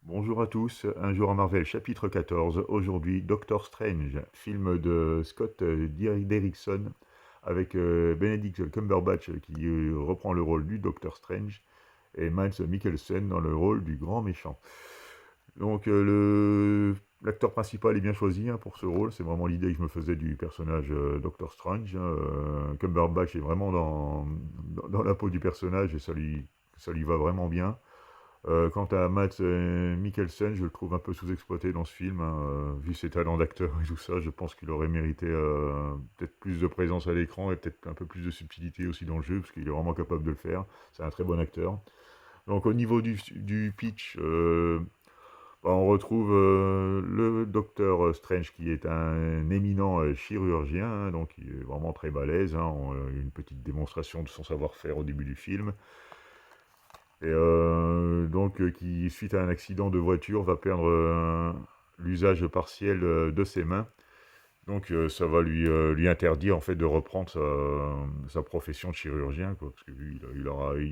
Bonjour à tous, Un jour à Marvel, chapitre 14. Aujourd'hui, Doctor Strange, film de Scott Derrickson avec Benedict Cumberbatch qui reprend le rôle du Doctor Strange et Mads Mikkelsen dans le rôle du grand méchant. Donc l'acteur principal est bien choisi pour ce rôle, c'est vraiment l'idée que je me faisais du personnage Doctor Strange. Cumberbatch est vraiment dans la peau du personnage et ça lui va vraiment bien. Quant à Mads Mikkelsen, je le trouve un peu sous-exploité dans ce film, vu ses talents d'acteur et tout ça. Je pense qu'il aurait mérité peut-être plus de présence à l'écran et peut-être un peu plus de subtilité aussi dans le jeu, parce qu'il est vraiment capable de le faire. C'est un très bon acteur. Donc au niveau du pitch, on retrouve le docteur Strange qui est un éminent chirurgien, donc il est vraiment très balèze. On a une petite démonstration de son savoir-faire au début du film. Et qui, suite à un accident de voiture, va perdre l'usage partiel de ses mains. Donc ça va lui interdire en fait de reprendre sa profession de chirurgien, quoi, parce que lui,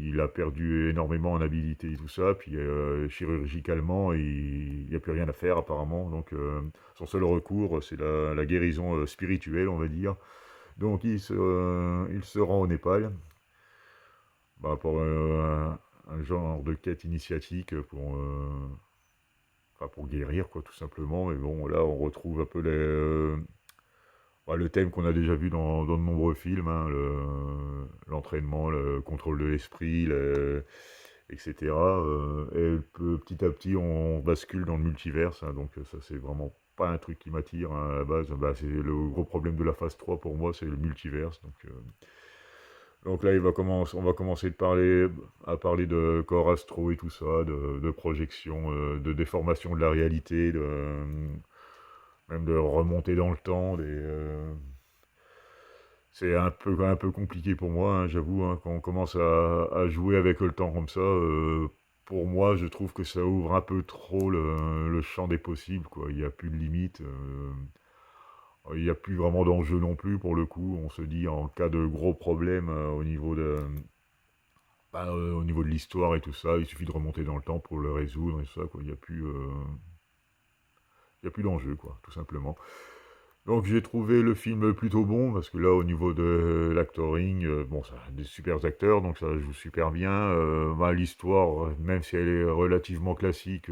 il a perdu énormément en habilité et tout ça, puis chirurgicalement, il n'y a plus rien à faire apparemment. Donc son seul recours, c'est la guérison spirituelle, on va dire. Donc il se rend au Népal, pour un genre de quête initiatique pour guérir, quoi, tout simplement. Mais bon, là, on retrouve un peu le thème qu'on a déjà vu dans de nombreux films, l'entraînement, le contrôle de l'esprit, etc. Petit à petit, on bascule dans le multiverse, donc ça, c'est vraiment pas un truc qui m'attire à la base. C'est le gros problème de la phase 3 pour moi, c'est le multiverse. Donc là, on va commencer à parler de corps astro et tout ça, de projection, de déformation de la réalité, même de remonter dans le temps. C'est un peu compliqué pour moi, j'avoue, quand on commence à jouer avec le temps comme ça. Pour moi, je trouve que ça ouvre un peu trop le champ des possibles, quoi. Il n'y a plus de limite. Il n'y a plus vraiment d'enjeu non plus pour le coup. On se dit en cas de gros problèmes au niveau de l'histoire et tout ça, il suffit de remonter dans le temps pour le résoudre et tout ça, quoi. Il y a plus d'enjeu, quoi, tout simplement. Donc j'ai trouvé le film plutôt bon, parce que là, au niveau de l'actoring, bon, ça a des super acteurs, donc ça joue super bien. L'histoire, même si elle est relativement classique,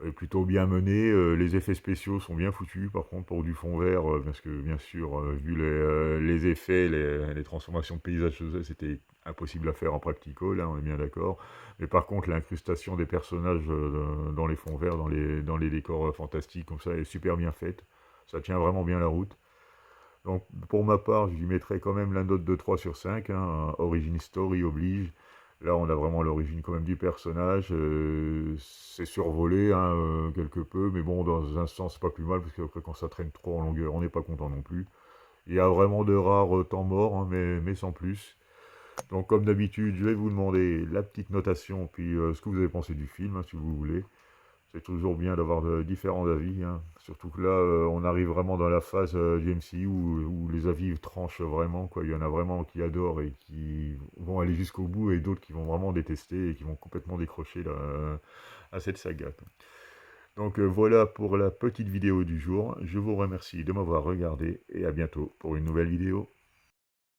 est plutôt bien menée. Les effets spéciaux sont bien foutus, par contre, pour du fond vert, parce que, bien sûr, vu les effets, les transformations de paysages, c'était impossible à faire en practical, là, on est bien d'accord. Mais par contre, l'incrustation des personnages dans les fonds verts, dans les décors fantastiques, comme ça, est super bien faite. Ça tient vraiment bien la route. Donc, pour ma part, je lui mettrais quand même la note de 3 sur 5. Origin Story oblige. Là, on a vraiment l'origine quand même du personnage. C'est survolé, quelque peu, mais bon, dans un sens, c'est pas plus mal, parce qu'après, quand ça traîne trop en longueur, on n'est pas content non plus. Il y a vraiment de rares temps morts, mais sans plus. Donc, comme d'habitude, je vais vous demander la petite notation, puis ce que vous avez pensé du film, si vous voulez. C'est toujours bien d'avoir de différents avis, surtout que là, on arrive vraiment dans la phase du MCU où les avis tranchent vraiment, quoi. Il y en a vraiment qui adorent et qui vont aller jusqu'au bout, et d'autres qui vont vraiment détester et qui vont complètement décrocher là, à cette saga. Donc voilà pour la petite vidéo du jour. Je vous remercie de m'avoir regardé et à bientôt pour une nouvelle vidéo.